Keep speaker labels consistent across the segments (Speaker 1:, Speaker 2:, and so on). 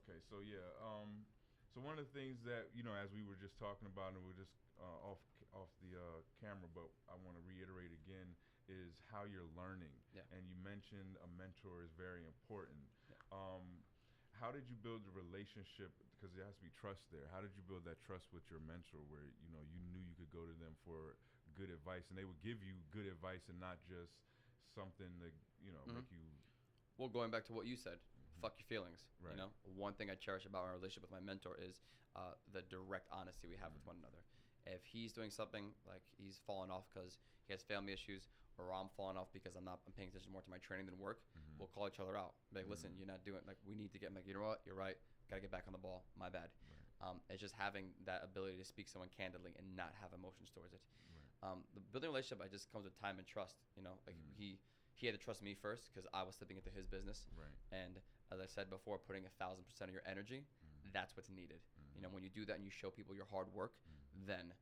Speaker 1: Okay, so yeah, so one of the things that as we were just talking about, and we're just off the camera, but I want to reiterate again, is how you're learning.
Speaker 2: Yeah.
Speaker 1: And you mentioned a mentor is very important.
Speaker 2: Yeah.
Speaker 1: Um, how did you build the relationship? Because there has to be trust there. How did you build that trust with your mentor, where you knew you could go to them for good advice, and they would give you good advice, and not just something to
Speaker 2: hmm
Speaker 1: make you.
Speaker 2: Well, going back to what you said,
Speaker 1: Mhm.
Speaker 2: fuck your feelings.
Speaker 1: Right.
Speaker 2: One thing I cherish about my relationship with my mentor is the direct honesty we have with one another. If he's doing something like he's falling off because he has family issues, or I'm falling off because I'm paying attention more to my training than work,
Speaker 1: Mhm.
Speaker 2: we'll call each other out. Be like, listen,
Speaker 1: Mhm.
Speaker 2: you're not doing like we need to get. I'm like, you know what? You're right. Gotta get back on the ball. My bad.
Speaker 1: Right.
Speaker 2: It's just having that ability to speak to someone candidly and not have emotions towards it.
Speaker 1: Right.
Speaker 2: The building a relationship, I just comes with time and trust. Like
Speaker 1: Mhm.
Speaker 2: he had to trust me first because I was stepping into his business.
Speaker 1: Right.
Speaker 2: And as I said before, putting 1,000% of your energy,
Speaker 1: Mhm.
Speaker 2: that's what's needed.
Speaker 1: Mhm.
Speaker 2: When you do that and you show people your hard work,
Speaker 1: Mhm.
Speaker 2: then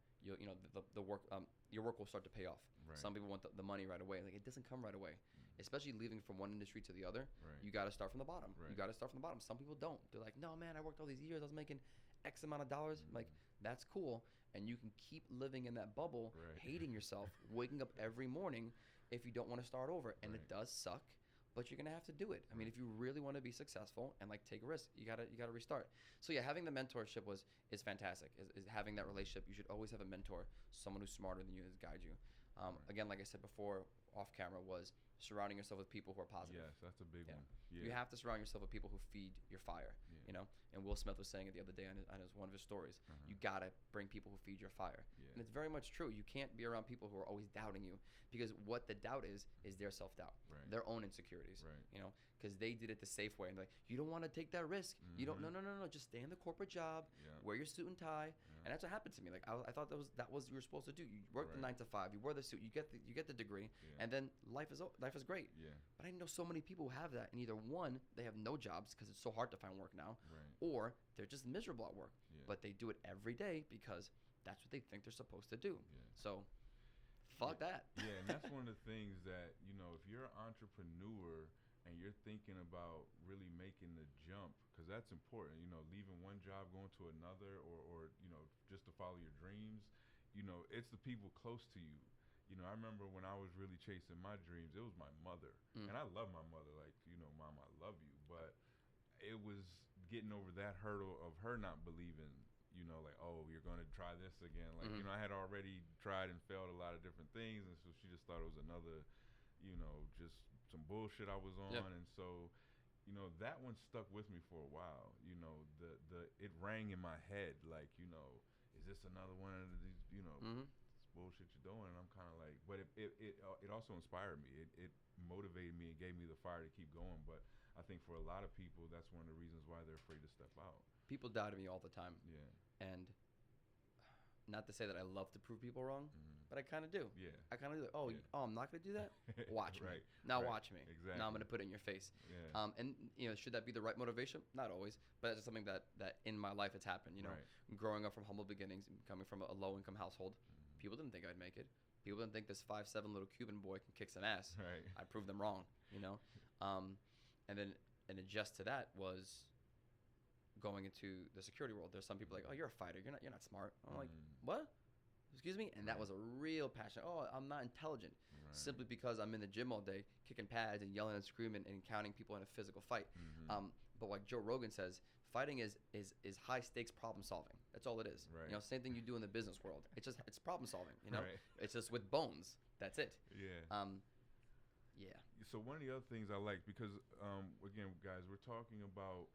Speaker 2: the work your work will start to pay off.
Speaker 1: Right.
Speaker 2: Some people want the money right away. Like it doesn't come right away,
Speaker 1: Mhm.
Speaker 2: especially leaving from one industry to the other.
Speaker 1: Right.
Speaker 2: You got to start from the bottom. You
Speaker 1: Right.
Speaker 2: got to start from the bottom. Some people don't. They're like, no man, I worked all these years. I was making X amount of dollars.
Speaker 1: Mhm.
Speaker 2: Like that's cool, and you can keep living in that bubble,
Speaker 1: Right.
Speaker 2: hating yourself, waking up every morning if you don't want to start over, and
Speaker 1: Right.
Speaker 2: it does suck. But you're gonna have to do it. I mean,
Speaker 1: Right.
Speaker 2: if you really want to be successful and like take a risk, you gotta restart. So yeah, having the mentorship is fantastic. Is having that relationship. You should always have a mentor, someone who's smarter than you to guide you.
Speaker 1: Right.
Speaker 2: Again, like I said before, off camera, was surrounding yourself with people who are positive.
Speaker 1: Yes, that's a big
Speaker 2: Yeah.
Speaker 1: one. Yeah.
Speaker 2: You have to surround yourself with people who feed your fire.
Speaker 1: Yeah.
Speaker 2: And Will Smith was saying it the other day on one of his stories.
Speaker 1: Uh-huh.
Speaker 2: You gotta bring people who feed your fire,
Speaker 1: Yeah.
Speaker 2: and it's very much true. You can't be around people who are always doubting you, because what the doubt is their self-doubt,
Speaker 1: Right.
Speaker 2: their own insecurities.
Speaker 1: Right.
Speaker 2: Because they did it the safe way, and like, you don't want to take that risk. You don't. No,
Speaker 1: Mhm.
Speaker 2: no, no, no. Just stay in the corporate job,
Speaker 1: Yeah.
Speaker 2: wear your suit and tie,
Speaker 1: Yeah.
Speaker 2: and that's what happened to me. Like I thought that was what you were supposed to do. You work the
Speaker 1: Right.
Speaker 2: 9 to 5, you wear the suit, you get the degree,
Speaker 1: Yeah.
Speaker 2: and then life is great.
Speaker 1: Yeah.
Speaker 2: But I know so many people who have that, and either one, they have no jobs because it's so hard to find work now,
Speaker 1: Right.
Speaker 2: or they're just miserable at work.
Speaker 1: Yeah.
Speaker 2: But they do it every day because that's what they think they're supposed to do.
Speaker 1: Yeah.
Speaker 2: So, fuck that.
Speaker 1: Yeah, and that's one of the things that, if you're an entrepreneur and you're thinking about really making the jump, because that's important, leaving one job, going to another, or just to follow your dreams, it's the people close to you. I remember when I was really chasing my dreams, it was my mother.
Speaker 2: Mm.
Speaker 1: And I love my mother, like, Mom, I love you. But it was getting over that hurdle of her not believing, like, oh, you're going to try this again. Like,
Speaker 2: Mhm.
Speaker 1: I had already tried and failed a lot of different things. And so she just thought it was another, just some bullshit I was on.
Speaker 2: Yeah.
Speaker 1: And so, that one stuck with me for a while. It rang in my head, like, is this another one of these,
Speaker 2: Mhm.
Speaker 1: this bullshit you're doing? And I'm kind of like, but it also inspired me. It motivated me and gave me the fire to keep going. But I think for a lot of people, that's one of the reasons why they're afraid to step out.
Speaker 2: People doubted me all the time,
Speaker 1: Yeah.
Speaker 2: and not to say that I love to prove people wrong,
Speaker 1: Mhm.
Speaker 2: but I kind of do.
Speaker 1: Yeah.
Speaker 2: I kind of do. Oh,
Speaker 1: Yeah.
Speaker 2: I'm not gonna do that. Watch me.
Speaker 1: Right,
Speaker 2: Now
Speaker 1: right.
Speaker 2: watch me.
Speaker 1: Exactly.
Speaker 2: Now I'm gonna put it in your face.
Speaker 1: Yeah.
Speaker 2: And should that be the right motivation? Not always, but it's something that in my life it's happened.
Speaker 1: Right.
Speaker 2: Growing up from humble beginnings, coming from a low income household,
Speaker 1: Mhm.
Speaker 2: people didn't think I'd make it. People didn't think this 5'7" little Cuban boy can kick some ass.
Speaker 1: Right.
Speaker 2: I proved them wrong. And then an adjust to that was going into the security world. There's some people like, oh, you're a fighter. You're not smart. I'm like, what? Excuse me? And that
Speaker 1: Right.
Speaker 2: was a real passion. Oh, I'm not intelligent.
Speaker 1: Right.
Speaker 2: Simply because I'm in the gym all day, kicking pads and yelling and screaming and counting people in a physical fight.
Speaker 1: Mhm.
Speaker 2: But like Joe Rogan says, fighting is high stakes problem solving. That's all it is.
Speaker 1: Right.
Speaker 2: Same thing you do in the business world. It's problem solving.
Speaker 1: Right.
Speaker 2: It's just with bones. That's it.
Speaker 1: Yeah.
Speaker 2: Yeah.
Speaker 1: So one of the other things I like, because again, guys, we're talking about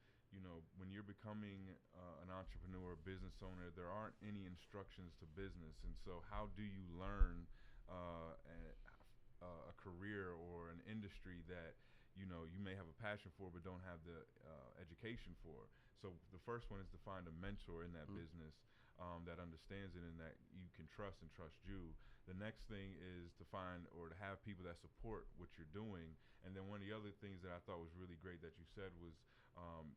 Speaker 1: when you're becoming an entrepreneur, a business owner, there aren't any instructions to business, and so how do you learn a career or an industry that you may have a passion for but don't have the education for? So the first one is to find a mentor in that
Speaker 2: Mhm.
Speaker 1: business that understands it and that you can trust and trust you. The next thing is to find or to have people that support what you're doing. And then one of the other things that I thought was really great that you said was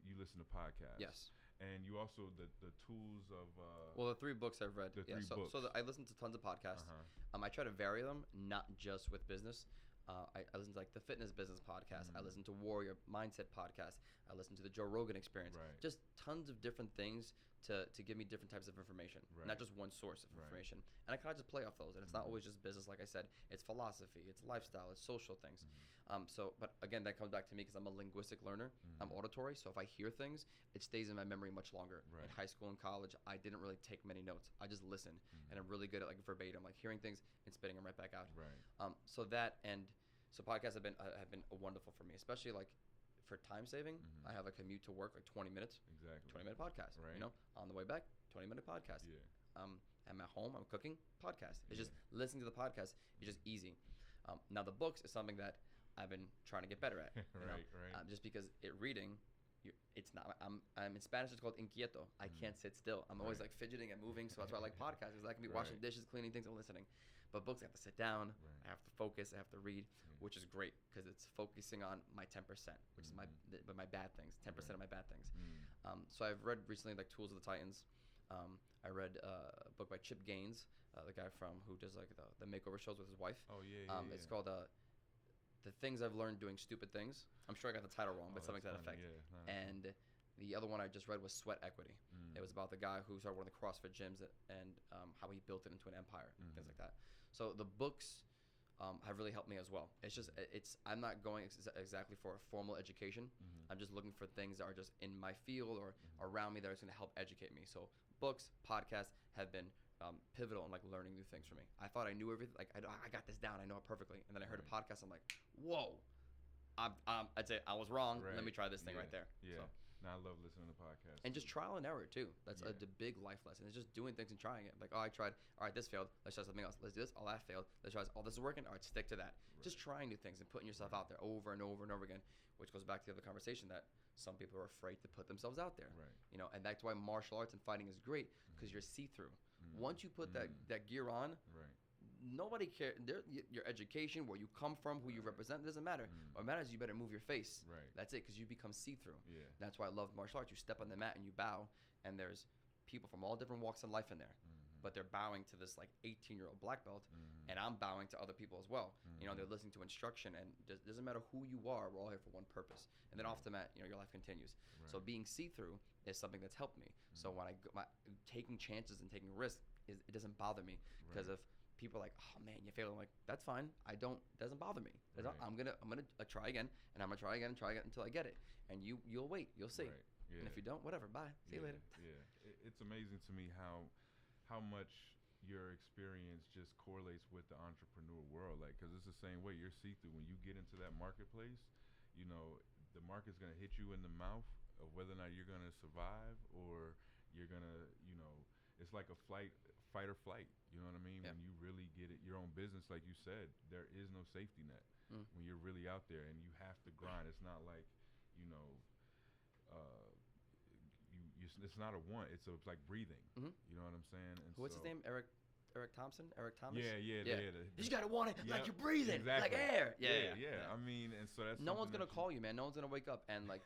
Speaker 1: you listen to podcasts.
Speaker 2: Yes.
Speaker 1: And you also the tools of
Speaker 2: Well, the 3 books I've read.
Speaker 1: The
Speaker 2: Yeah,
Speaker 1: three
Speaker 2: so
Speaker 1: books.
Speaker 2: I listen to tons of podcasts.
Speaker 1: Uh-huh.
Speaker 2: I try to vary them, not just with business. I listen to like the Fitness Business podcast. I
Speaker 1: Mhm.
Speaker 2: listen to Warrior Mindset podcast. I listen to the Joe Rogan Experience.
Speaker 1: Right.
Speaker 2: Just tons of different things to give me different types of information,
Speaker 1: Right.
Speaker 2: not just one source of
Speaker 1: Right.
Speaker 2: information. And I kind of just play off those. And it's not
Speaker 1: Mhm.
Speaker 2: always just business, like I said. It's philosophy, it's lifestyle, it's social things.
Speaker 1: Mhm.
Speaker 2: But again, that comes back to me because I'm a linguistic learner. I'm
Speaker 1: Mhm.
Speaker 2: auditory, so if I hear things, it stays in my memory much longer.
Speaker 1: Right.
Speaker 2: In high school and college, I didn't really take many notes. I just listened, and I'm really good at like verbatim, like hearing things and spitting them right back out.
Speaker 1: Right.
Speaker 2: So podcasts have been wonderful for me, especially like for time saving.
Speaker 1: Mhm.
Speaker 2: I have a commute to work like 20 minutes,
Speaker 1: Exactly.
Speaker 2: 20-minute podcast.
Speaker 1: Right.
Speaker 2: You know, on the way back, 20-minute podcast.
Speaker 1: Yeah.
Speaker 2: I'm at home, I'm cooking, podcast. It's just
Speaker 1: Yeah.
Speaker 2: listening to the podcast is just easy. Now the books is something that I've been trying to get better at. You know?
Speaker 1: Right. Right.
Speaker 2: Just because reading, it's not. I'm in Spanish. It's called inquieto. I can't sit still. I'm always
Speaker 1: Right.
Speaker 2: like fidgeting and moving. So that's why I like podcasts. Because I can be washing
Speaker 1: Right.
Speaker 2: dishes, cleaning things, and listening. But books, I have to sit down.
Speaker 1: Right.
Speaker 2: I have to focus. I have to read,
Speaker 1: Yeah.
Speaker 2: which is great because it's focusing on my 10%, which is my bad things. 10% of my bad things.
Speaker 1: Mm.
Speaker 2: So I've read recently like Tools of the Titans. I read a book by Chip Gaines, the guy who does like the makeover shows with his wife.
Speaker 1: Oh yeah. Yeah.
Speaker 2: It's called The Things I've Learned Doing Stupid Things. I'm sure I got the title wrong, but
Speaker 1: Oh,
Speaker 2: something to that
Speaker 1: that's funny.
Speaker 2: effect.
Speaker 1: Yeah. No,
Speaker 2: And the other one I just read was Sweat Equity.
Speaker 1: Mm.
Speaker 2: It was about the guy who started one of the CrossFit gyms and how he built it into an empire, things like that. So the books have really helped me as well. I'm not going exactly for a formal education.
Speaker 1: Mhm.
Speaker 2: I'm just looking for things that are just in my field or around me that are going to help educate me. So books, podcasts have been pivotal in like learning new things for me. I thought I knew everything. Like I got this down. I know it perfectly. And then I heard a podcast. I'm like, whoa. I'd say I was wrong.
Speaker 1: Right.
Speaker 2: Let me try this thing
Speaker 1: Yeah.
Speaker 2: right there.
Speaker 1: Yeah.
Speaker 2: So,
Speaker 1: No, I love listening to podcasts.
Speaker 2: and just trial and error too. That's
Speaker 1: Yeah.
Speaker 2: the big life lesson. It's just doing things and trying it. Like, oh, I tried. All right, this failed. Let's try something else. Let's do this. Oh, that failed. Let's try this. Oh, this is working. All right, stick to that. Just trying new things and putting yourself out there over and over and over again, which goes back to the other conversation that some people are afraid to put themselves out there.
Speaker 1: Right.
Speaker 2: You know, and that's why martial arts and fighting is great because you're see-through. Once you put that gear on,
Speaker 1: Right.
Speaker 2: nobody cares. Your education, where you come from, who you represent, it doesn't matter. What matters is you better move your face.
Speaker 1: Right.
Speaker 2: That's it, because you become see-through.
Speaker 1: Yeah.
Speaker 2: That's why I love martial arts. You step on the mat and you bow, and there's people from all different walks of life in there. But they're bowing to this like 18-year-old black belt, and I'm bowing to other people as well. You know, they're listening to instruction, and it doesn't matter who you are. We're all here for one purpose. And then off the mat, you know, your life continues. So being see-through is something that's helped me. So when taking chances and taking risks, it doesn't bother me because if people are like, oh man, you failed. I'm like, that's fine. It doesn't bother me. I'm gonna try again, and I'm gonna try again and try again until I get it. And you'll wait, you'll see.
Speaker 1: Right. Yeah.
Speaker 2: And if you don't, whatever. Bye. See you later.
Speaker 1: Yeah. It's amazing to me how much your experience just correlates with the entrepreneur world. Like, because it's the same way. You're see-through. When you get into that marketplace, you know, the market's gonna hit you in the mouth of whether or not you're gonna survive or you're gonna, you know, it's like a fight or flight. You know what I mean?
Speaker 2: Yeah.
Speaker 1: When you really get it, your own business, like you said, there is no safety net when you're really out there, and you have to grind. It's not like, you know, it's not a want. It's like breathing. You know what I'm saying? And
Speaker 2: What's his name? Eric Thompson? Eric Thomas?
Speaker 1: Yeah.
Speaker 2: You just gotta want it like you're breathing,
Speaker 1: exactly.
Speaker 2: like air. Yeah.
Speaker 1: I mean, and so that's
Speaker 2: no one's
Speaker 1: something
Speaker 2: gonna call you, man. No one's gonna wake up and like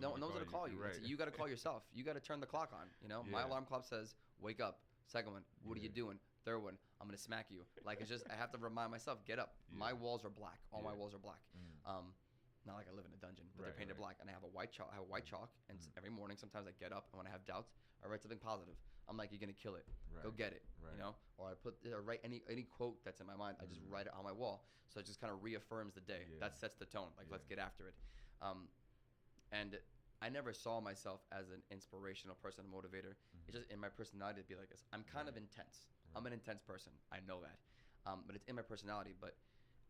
Speaker 2: no one's gonna call you.
Speaker 1: Right.
Speaker 2: You gotta call yourself. You gotta turn the clock on. You know, my
Speaker 1: Yeah.
Speaker 2: alarm clock says wake up. Second one, what are you doing? Third one, I'm gonna smack you. Like, it's just I have to remind myself, get up. My walls are black. All my walls are black. Not like I live in a dungeon, but they're painted black, and I have a white chalk. And every morning, sometimes I get up, and when I have doubts, I write something positive. I'm like, you're gonna kill it. Go get it.
Speaker 1: Right.
Speaker 2: You know, or I write any quote that's in my mind. I just write it on my wall, so it just kind of reaffirms the day.
Speaker 1: Yeah.
Speaker 2: That sets the tone. Like, let's get after it. And I never saw myself as an inspirational person, a motivator. It's just in my personality to be like this. I'm kind of intense. I'm an intense person. I know that. But it's in my personality. But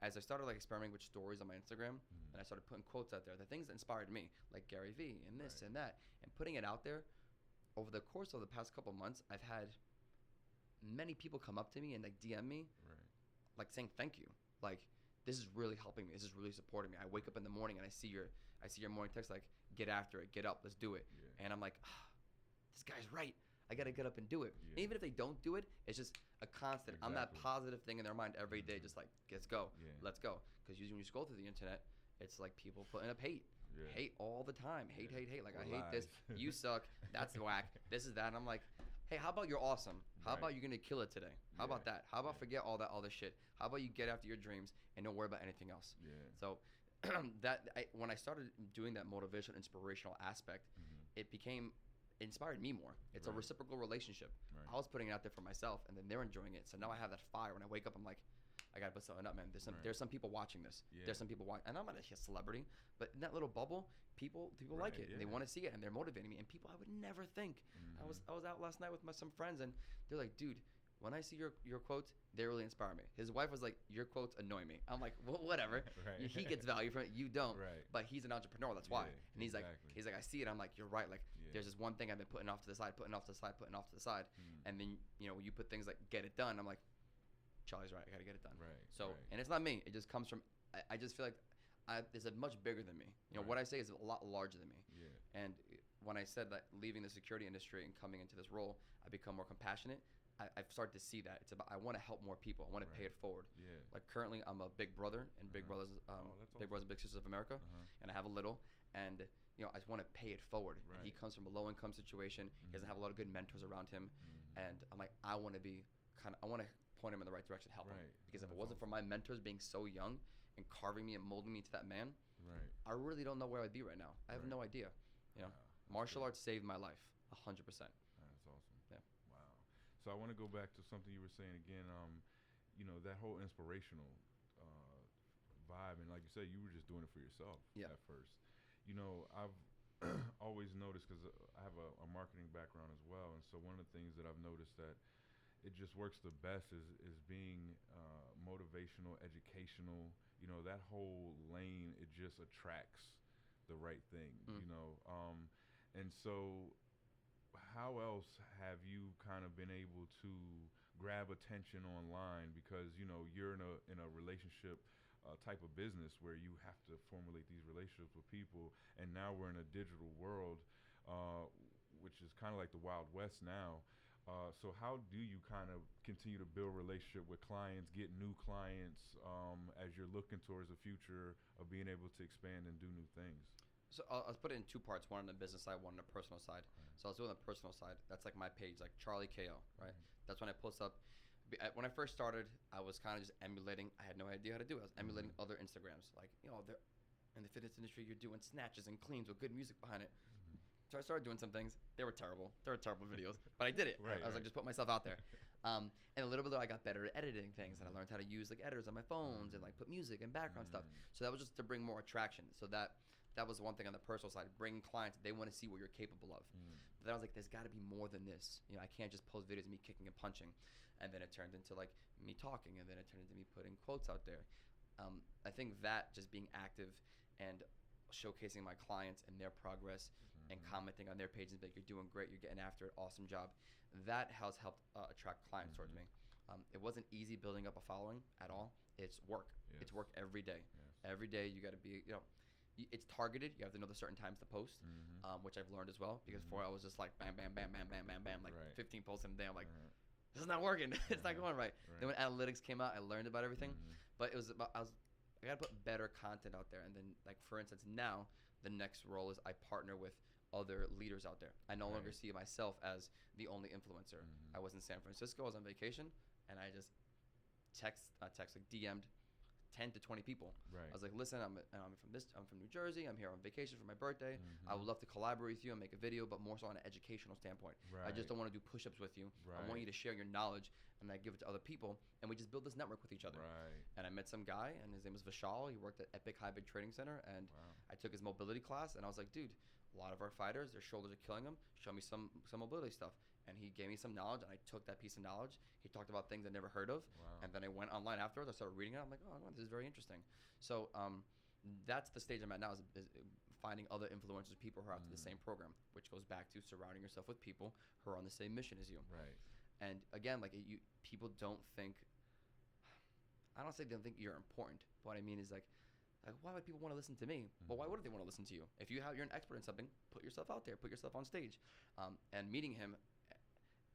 Speaker 2: as I started like experimenting with stories on my Instagram, and I started putting quotes out there, the things that inspired me, like Gary Vee and this and that, and putting it out there, over the course of the past couple months, I've had many people come up to me and like DM me, like saying thank you. Like, this is really helping me. This is really supporting me. I wake up in the morning and I see your morning text like, get after it, get up, let's do it. And I'm like, this guy's right. I gotta get up and do it. And even if they don't do it, it's just a constant. I'm that positive thing in their mind every day, just like, let's go, let's go. Because usually when you scroll through the internet, it's like people putting up hate. Hate all the time. Hate. Like, I hate this. You suck. That's whack. This is that. And I'm like, Hey, how about you're awesome? How
Speaker 1: Right.
Speaker 2: about you're gonna kill it today? How about
Speaker 1: Yeah.
Speaker 2: that? How about
Speaker 1: Yeah.
Speaker 2: forget all this shit? How about you get after your dreams and don't worry about anything else?
Speaker 1: Yeah.
Speaker 2: So when I started doing that motivational, inspirational aspect, it inspired me more. It's a
Speaker 1: Right.
Speaker 2: reciprocal relationship.
Speaker 1: Right.
Speaker 2: I was putting it out there for myself, and then they're enjoying it. So now I have that fire. When I wake up, I'm like, I gotta put something up, man.
Speaker 1: Right.
Speaker 2: There's some people watching this.
Speaker 1: Yeah.
Speaker 2: There's some people watching, and I'm not a celebrity, but in that little bubble, people like
Speaker 1: Right,
Speaker 2: it, and they
Speaker 1: yeah.
Speaker 2: want to see it, and they're motivating me. And people I would never think. I was out last night with some friends, and they're like, dude, when I see your quotes, they really inspire me. His wife was like, your quotes annoy me. I'm like, well, whatever.
Speaker 1: Right.
Speaker 2: He gets value from it. You don't.
Speaker 1: Right.
Speaker 2: But he's an entrepreneur. That's why.
Speaker 1: Yeah,
Speaker 2: And he's
Speaker 1: exactly.
Speaker 2: like, I see it. I'm like, you're right. Like,
Speaker 1: Yeah.
Speaker 2: there's this one thing I've been putting off to the side, putting off to the side, putting off to the side. And then, you put things like get it done. I'm like, Charlie's right. I got to get it done.
Speaker 1: Right.
Speaker 2: So,
Speaker 1: right.
Speaker 2: and it's not me. It just comes from, I just feel like it's a much bigger than me.
Speaker 1: Right.
Speaker 2: What I say is a lot larger than me.
Speaker 1: Yeah.
Speaker 2: And when I said that leaving the security industry and coming into this role, I become more compassionate. I've started to see that. It's about, I want to help more people. I want to pay
Speaker 1: Right.
Speaker 2: it forward.
Speaker 1: Yeah.
Speaker 2: Like currently I'm a big brother and Big Brothers,
Speaker 1: that's
Speaker 2: Big Brothers and Big Sisters of America. And I have a little, and I just want to pay it forward. And he
Speaker 1: Right.
Speaker 2: comes from a low income situation. He doesn't have a lot of good mentors around him. And I'm like, I want to point him in the right direction, help him.
Speaker 1: Right.
Speaker 2: Because if it
Speaker 1: That's
Speaker 2: wasn't for my mentors being so young and carving me and molding me into that man,
Speaker 1: Right.
Speaker 2: I really don't know where I'd be right now. I have
Speaker 1: Right.
Speaker 2: no idea.
Speaker 1: Wow,
Speaker 2: Martial
Speaker 1: good.
Speaker 2: arts saved my life, 100%.
Speaker 1: That's awesome.
Speaker 2: Yeah.
Speaker 1: Wow. So I want to go back to something you were saying again. That whole inspirational vibe, and like you said, you were just doing it for yourself at first. I've always noticed because I have a marketing background as well, and so one of the things that I've noticed that it just works the best is being motivational, educational. That whole lane, it just attracts the right thing. And so how else have you kind of been able to grab attention online, because you're in a relationship type of business where you have to formulate these relationships with people, and now we're in a digital world, which is kind of like the Wild West now. So how do you kind of continue to build relationship with clients, get new clients, as you're looking towards the future of being able to expand and do new things?
Speaker 2: So I'll put it in two parts, one on the business side, one on the personal side.
Speaker 1: Right.
Speaker 2: So I was doing the personal side. That's like my page, like Charlie KO, right? That's when I post up. When I first started, I was kind of just emulating. I had no idea how to do it. I was emulating other Instagrams. Like, they're in the fitness industry, you're doing snatches and cleans with good music behind it. So I started doing some things. They were terrible. They were terrible videos, but I did it.
Speaker 1: Right,
Speaker 2: I was like, just put myself out there. And a little bit later, I got better at editing things, and I learned how to use like editors on my phones and like put music and background stuff. So that was just to bring more attraction. So that was one thing on the personal side. Bringing clients, they want to see what you're capable of. But then I was like, there's got to be more than this. I can't just post videos of me kicking and punching. And then it turned into like me talking, and then it turned into me putting quotes out there. I think that just being active and showcasing my clients and their progress and commenting on their pages and be like, you're doing great, you're getting after it, awesome job. That has helped attract clients towards me. It wasn't easy building up a following at all. It's work.
Speaker 1: Yes.
Speaker 2: It's work every day.
Speaker 1: Yes.
Speaker 2: Every day you got to be, it's targeted. You have to know the certain times to post, which I've learned as well. Because before I was just like bam, bam, bam, bam, bam, bam, bam, like
Speaker 1: Right.
Speaker 2: 15 posts in a day. I'm like, this is not working. It's not going right. Then when analytics came out, I learned about everything. But it was about I got to put better content out there. And then, like, for instance, now the next role is I partner with other leaders out there. I no longer see myself as the only influencer. I was in San Francisco. I was on vacation, and I just DM'd 10 to 20 people.
Speaker 1: Right.
Speaker 2: I was like, listen, I'm from New Jersey. I'm here on vacation for my birthday. I would love to collaborate with you and make a video, but more so on an educational standpoint. I just don't want to do push-ups with you. I want you to share your knowledge, and I give it to other people, and we just build this network with each other.
Speaker 1: Right.
Speaker 2: And I met some guy, and his name was Vishal. He worked at Epic High Big Trading Center, and I took his mobility class, and I was like, dude, a lot of our fighters, their shoulders are killing them. Show me some mobility stuff. And he gave me some knowledge, and I took that piece of knowledge. He talked about things I never heard of, and then I went online afterwards. I started reading it. I'm like, oh, this is very interesting. So that's the stage I'm at now, is finding other influencers, people who are after the same program, which goes back to surrounding yourself with people who are on the same mission as you.
Speaker 1: Right.
Speaker 2: And again, like people don't think. I don't say they don't think you're important. But what I mean is like why would people want to listen to me? Well, why wouldn't they want to listen to you? If you're an expert in something, put yourself out there, put yourself on stage. And meeting him,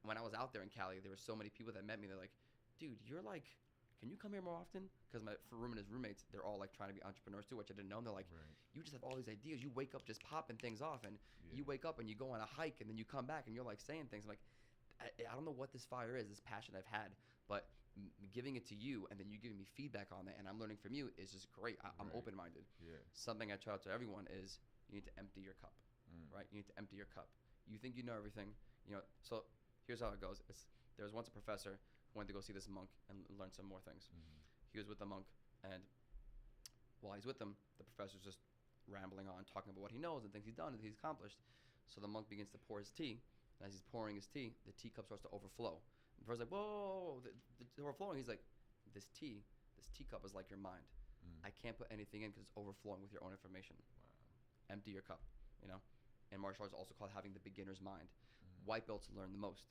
Speaker 2: when I was out there in Cali, there were so many people that met me. They're like, dude, you're like, can you come here more often? Because my room and his roommates, they're all like trying to be entrepreneurs too, which I didn't know. And they're like, you just have all these ideas. You wake up just popping things off, and you wake up and you go on a hike, and then you come back and you're like saying things. I'm like, I don't know what this fire is, this passion I've had, but giving it to you and then you giving me feedback on it and I'm learning from you is just great. I'm
Speaker 1: Right.
Speaker 2: open-minded.
Speaker 1: Yeah.
Speaker 2: Something I try out to everyone is you need to empty your cup,
Speaker 1: Mm.
Speaker 2: right? You need to empty your cup. You think you know everything, so here's how it goes. There was once a professor who went to go see this monk and learn some more things.
Speaker 1: Mm-hmm.
Speaker 2: He was with the monk, and while he's with them, the professor's just rambling on, talking about what he knows and things he's done and he's accomplished. So the monk begins to pour his tea. And as he's pouring his tea, the teacup starts to overflow. And the professor's like, whoa, it's overflowing. He's like, this teacup is like your mind.
Speaker 1: Mm.
Speaker 2: I can't put anything in because it's overflowing with your own information.
Speaker 1: Wow.
Speaker 2: Empty your cup, And martial arts is also called having the beginner's mind.
Speaker 1: Mm.
Speaker 2: White belts learn the most.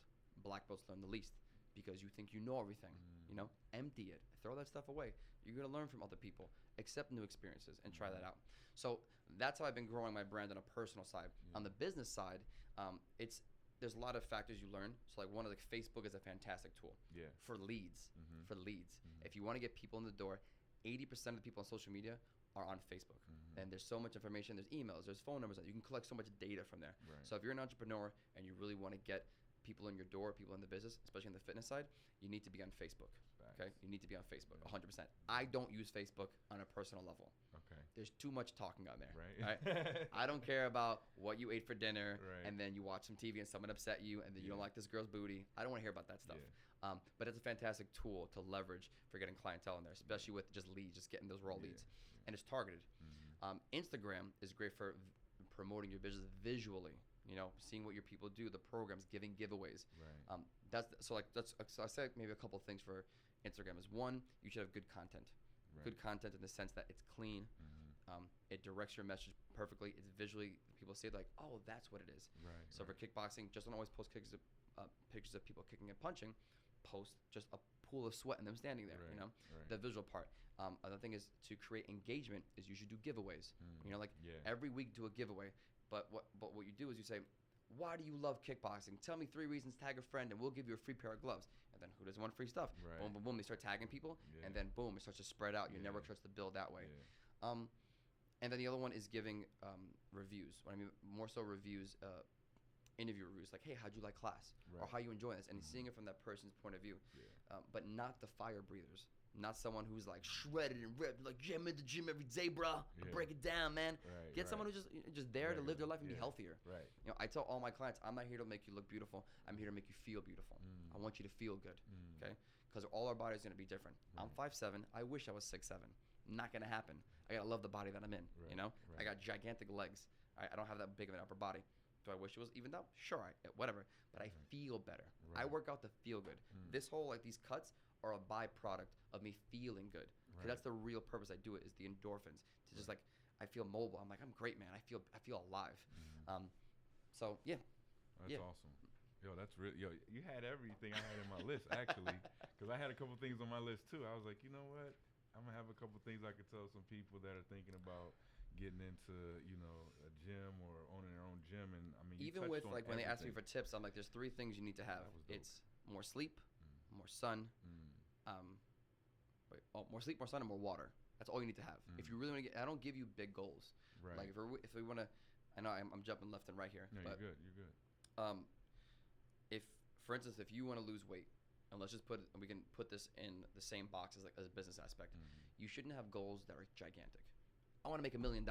Speaker 2: Black belts learn the least because you think you know everything.
Speaker 1: Mm.
Speaker 2: Empty it. Throw that stuff away. You're going to learn from other people. Accept new experiences and try that out. So that's how I've been growing my brand on a personal side.
Speaker 1: Yeah.
Speaker 2: On the business side, there's a lot of factors you learn. So like Facebook is a fantastic tool
Speaker 1: Yeah.
Speaker 2: for leads.
Speaker 1: Mm-hmm.
Speaker 2: Mm-hmm. If you want to get people in the door, 80% of the people on social media are on Facebook.
Speaker 1: Mm-hmm.
Speaker 2: And there's so much information. There's emails, there's phone numbers. You can collect so much data from there.
Speaker 1: Right.
Speaker 2: So if you're an entrepreneur and you really want to get people in your door, people in the business, especially in the fitness side, you need to be on Facebook.
Speaker 1: Facts.
Speaker 2: Okay, you need to be on Facebook,
Speaker 1: Yeah.
Speaker 2: 100%. I don't use Facebook on a personal level.
Speaker 1: Okay.
Speaker 2: There's too much talking on there.
Speaker 1: Right.
Speaker 2: I don't care about what you ate for dinner,
Speaker 1: Right.
Speaker 2: and then you watch some TV and someone upset you, and then you don't
Speaker 1: Yeah.
Speaker 2: like this girl's booty. I don't want to hear about that stuff.
Speaker 1: Yeah.
Speaker 2: But it's a fantastic tool to leverage for getting clientele in there, especially with just leads, just getting those raw
Speaker 1: Yeah.
Speaker 2: leads, and it's targeted.
Speaker 1: Mm-hmm.
Speaker 2: Instagram is great for promoting your business visually. Seeing what your people do, the programs, giving giveaways.
Speaker 1: Right.
Speaker 2: So I said maybe a couple of things for Instagram is one, you should have good content.
Speaker 1: Right.
Speaker 2: Good content in the sense that it's clean.
Speaker 1: Mm-hmm.
Speaker 2: It directs your message perfectly. It's visually, people see it like, oh, that's what it is.
Speaker 1: Right.
Speaker 2: So for kickboxing, just don't always post pictures of people kicking and punching. Post just a pool of sweat and them standing there.
Speaker 1: Right. Right.
Speaker 2: The visual part. Other thing is to create engagement is you should do giveaways.
Speaker 1: Mm.
Speaker 2: Like
Speaker 1: Yeah.
Speaker 2: every week do a giveaway. But what you do is you say, why do you love kickboxing? Tell me 3 reasons, tag a friend, and we'll give you a free pair of gloves. And then who doesn't want free stuff?
Speaker 1: Right.
Speaker 2: Boom, boom, boom. They start tagging people,
Speaker 1: Yeah.
Speaker 2: and then boom, it starts to spread out. Your
Speaker 1: Yeah.
Speaker 2: network starts to build that way.
Speaker 1: Yeah.
Speaker 2: And then the other one is giving reviews. What I mean, more so reviews, interview reviews, like, hey, how'd you like class? Or
Speaker 1: Right.
Speaker 2: how you enjoy this? And
Speaker 1: Mhm.
Speaker 2: seeing it from that person's point of view.
Speaker 1: Yeah.
Speaker 2: But not the fire breathers. Not someone who's like shredded and ripped, like, yeah, I'm in the gym every day, bro.
Speaker 1: Yeah.
Speaker 2: Break it down, man.
Speaker 1: Right.
Speaker 2: Get someone who's just there to live their
Speaker 1: Regular.
Speaker 2: life and be
Speaker 1: Yeah.
Speaker 2: healthier.
Speaker 1: Right.
Speaker 2: I tell all my clients, I'm not here to make you look beautiful. I'm here to make you feel beautiful.
Speaker 1: Mm.
Speaker 2: I want you to feel good,
Speaker 1: Mm.
Speaker 2: okay? Because all our bodies are going to be different. I'm
Speaker 1: Right.
Speaker 2: 5'7". I wish I was 6'7". Not going to happen. I got to love the body that I'm in,
Speaker 1: Right.
Speaker 2: I
Speaker 1: Right.
Speaker 2: got gigantic legs. I don't have that big of an upper body. Do I wish it was evened out? Sure, whatever. But I
Speaker 1: Right.
Speaker 2: feel better. I
Speaker 1: Right.
Speaker 2: work out to feel good.
Speaker 1: Mm.
Speaker 2: This whole, these cuts are a byproduct of me feeling good. 'Cause
Speaker 1: Right.
Speaker 2: that's the real purpose I do it, is the endorphins. To just, I feel mobile. I'm like, I'm great, man. I feel alive.
Speaker 1: Mhm.
Speaker 2: So, yeah.
Speaker 1: That's
Speaker 2: Yeah.
Speaker 1: awesome. Yo, that's really, you had everything I had in my list, actually. Because I had a couple things on my list, too. I was like, you know what? I'm going to have a couple things I could tell some people that are thinking about getting into, a gym or owning their own gym. And, I mean, you
Speaker 2: Even
Speaker 1: touched
Speaker 2: with,
Speaker 1: on
Speaker 2: when they ask me
Speaker 1: everything.
Speaker 2: for tips, I'm like, there's 3 things you need to have.
Speaker 1: That was dope.
Speaker 2: It's more sleep,
Speaker 1: Mm.
Speaker 2: more sun,
Speaker 1: Mm.
Speaker 2: more sleep, more sun, and more water. That's all you need to have. If
Speaker 1: Mm.
Speaker 2: you really want to I don't give you big goals.
Speaker 1: Right.
Speaker 2: Like, if we want to, I know I'm jumping left and right here.
Speaker 1: No,
Speaker 2: but
Speaker 1: you're good. You're good.
Speaker 2: For instance, if you want to lose weight, and we can put this in the same box as a business aspect,
Speaker 1: Mhm.
Speaker 2: you shouldn't have goals that are gigantic. I want to make $1 million.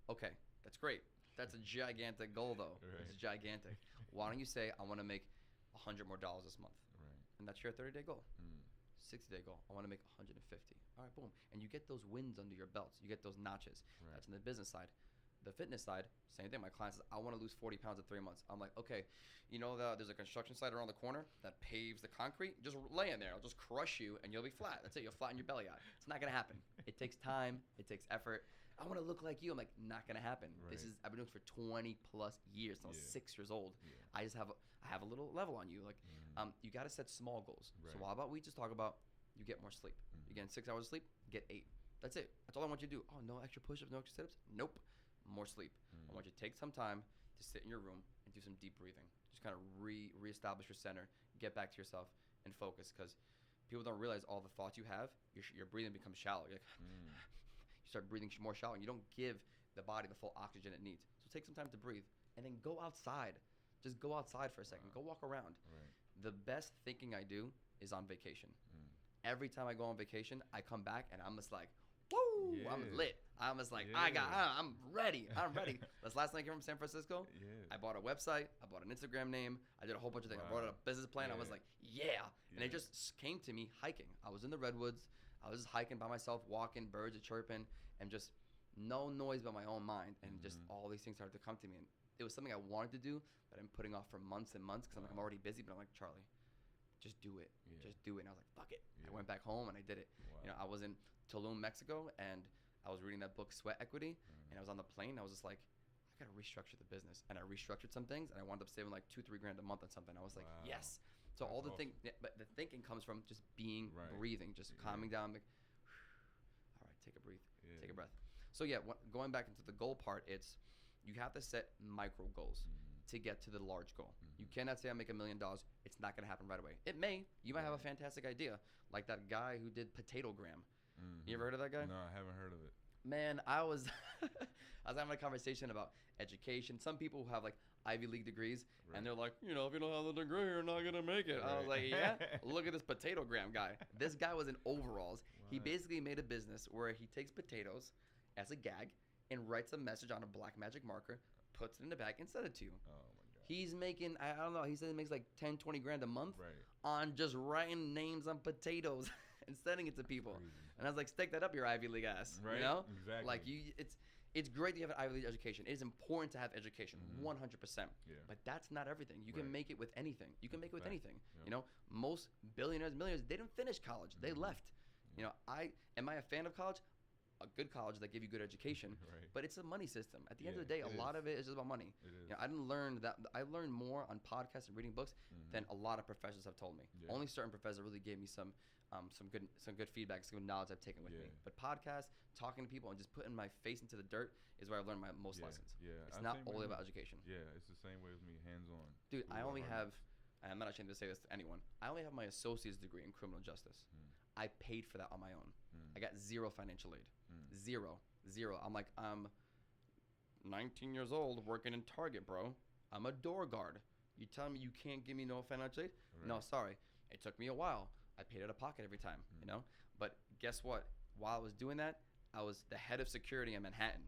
Speaker 2: Okay, that's great. That's a gigantic goal, though.
Speaker 1: Right.
Speaker 2: It's gigantic. Why don't you say, I want to make $100 more this month?
Speaker 1: Right.
Speaker 2: And that's your 30-day goal.
Speaker 1: Mm.
Speaker 2: 60-day goal. I want to make 150. All right, boom. And you get those wins under your belts. You get those notches.
Speaker 1: Right.
Speaker 2: That's in the business side. The fitness side, same thing. My client says, I want to lose 40 pounds in 3 months. I'm like, okay, there's a construction site around the corner that paves the concrete. Just lay in there. I'll just crush you and you'll be flat. That's it. You'll flatten your belly out. It's not going to happen. It takes time. It takes effort. I want to look like you. I'm like, not going to happen.
Speaker 1: Right.
Speaker 2: I've been doing this for 20 plus years. I was
Speaker 1: Yeah.
Speaker 2: 6 years old.
Speaker 1: Yeah.
Speaker 2: I have a little level on you. Like,
Speaker 1: Mhm.
Speaker 2: you got to set small goals.
Speaker 1: Right.
Speaker 2: So how about we just talk about you get more sleep.
Speaker 1: Mhm.
Speaker 2: You get 6 hours of sleep, get 8. That's it. That's all I want you to do. Oh, no extra push-ups, no extra sit-ups? Nope. More sleep. I want you to take some time to sit in your room and do some deep breathing. Just kind of reestablish your center, get back to yourself, and focus. Because people don't realize all the thoughts you have, your breathing becomes shallow. You're like,
Speaker 1: Mm.
Speaker 2: you start breathing more shallow, and you don't give the body the full oxygen it needs. So take some time to breathe, and then go outside. Just go outside for a second. Go walk around.
Speaker 1: Right.
Speaker 2: The best thinking I do is on vacation.
Speaker 1: Mm.
Speaker 2: Every time I go on vacation, I come back and I'm just like, woo,
Speaker 1: Yeah.
Speaker 2: I'm lit. I'm just like,
Speaker 1: Yeah.
Speaker 2: I'm ready. I'm ready. This last night I came from San Francisco.
Speaker 1: Yeah.
Speaker 2: I bought a website. I bought an Instagram name. I did a whole bunch of things. I bought
Speaker 1: Wow.
Speaker 2: a business plan. I was
Speaker 1: Yeah.
Speaker 2: like, yeah. And
Speaker 1: Yeah.
Speaker 2: it just came to me hiking. I was in the redwoods. I was just hiking by myself, walking, birds are chirping, and just no noise but my own mind. And just all these things started to come to me. And it was something I wanted to do, but I'm putting off for months and months because I'm like, I'm already busy. But I'm like, Charlie, just do it.
Speaker 1: Yeah.
Speaker 2: Just do it. And I was like, fuck it.
Speaker 1: Yeah.
Speaker 2: I went back home and I did it.
Speaker 1: Wow.
Speaker 2: You know, I was in Tulum, Mexico, and I was reading that book, Sweat Equity, and I was on the plane. I was just like, I gotta restructure the business, and I restructured some things, and I wound up saving like $2-3 grand a month on something. I was like,
Speaker 1: Wow.
Speaker 2: yes. So
Speaker 1: That's
Speaker 2: all the
Speaker 1: awesome.
Speaker 2: but the thinking comes from just being,
Speaker 1: Right.
Speaker 2: breathing, just
Speaker 1: Yeah.
Speaker 2: calming down. Like, all right, take a breathe,
Speaker 1: Yeah.
Speaker 2: take a breath. So yeah, going back into the goal part, it's you have to set micro goals to get to the large goal. You cannot say I make $1 million. It's not gonna happen right away. It may. You might have a fantastic idea, like that guy who did Potatogram. You ever heard of that guy?
Speaker 1: No, I haven't heard of it.
Speaker 2: Man, I was I was having a conversation about education. Some people who have like Ivy League degrees,
Speaker 1: Right.
Speaker 2: and they're like, you know, if you don't have the degree, you're not gonna make it. I was
Speaker 1: Right.
Speaker 2: like, yeah. Look at this Potatogram guy. This guy was in overalls. He
Speaker 1: What?
Speaker 2: basically made a business where he takes potatoes as a gag and writes a message on a black magic marker, puts it in the bag, and sends it to you.
Speaker 1: Oh my god.
Speaker 2: He's making, I don't know, he said he makes like 10-20 grand a month
Speaker 1: Right.
Speaker 2: on just writing names on potatoes and sending it to people.
Speaker 1: Crazy.
Speaker 2: And I was like, stick that up your Ivy League ass.
Speaker 1: Right,
Speaker 2: You know?
Speaker 1: exactly.
Speaker 2: Like it's great that you have an Ivy League education. It is important to have education, 100%.
Speaker 1: Yeah.
Speaker 2: But that's not everything. You can
Speaker 1: Right.
Speaker 2: make it with anything. You can make it with
Speaker 1: fact.
Speaker 2: anything.
Speaker 1: Yep.
Speaker 2: You know, most billionaires, millionaires, they didn't finish college. They left. You know, am I a fan of college? A good college that give you good education,
Speaker 1: Right.
Speaker 2: but it's a money system. At the end
Speaker 1: Yeah,
Speaker 2: of the day, a
Speaker 1: it
Speaker 2: lot
Speaker 1: is.
Speaker 2: of it is just about money.
Speaker 1: It is.
Speaker 2: You know, I didn't learn that. I learned more on podcasts and reading books than a lot of professors have told me.
Speaker 1: Yeah.
Speaker 2: Only certain professors really gave me some good feedback, some good knowledge I've taken with me.
Speaker 1: Yeah.
Speaker 2: But podcasts, talking to people, and just putting my face into the dirt is where I've learned my most
Speaker 1: Yeah,
Speaker 2: lessons.
Speaker 1: yeah.
Speaker 2: It's not
Speaker 1: Same way
Speaker 2: only
Speaker 1: with
Speaker 2: about
Speaker 1: me.
Speaker 2: education.
Speaker 1: Yeah, it's the same way with me, hands on.
Speaker 2: Dude, I only
Speaker 1: learn.
Speaker 2: have, and I'm not ashamed to say this to anyone, I only have my associate's degree in criminal justice. I paid for that on my own. I got zero financial aid. Zero. I'm like, I'm 19 years old working in Target, bro. I'm a door guard. You telling me you can't give me no financial aid? No,
Speaker 1: Right.
Speaker 2: sorry. It took me a while. I paid out of pocket every time, you know? But guess what? While I was doing that, I was the head of security in Manhattan.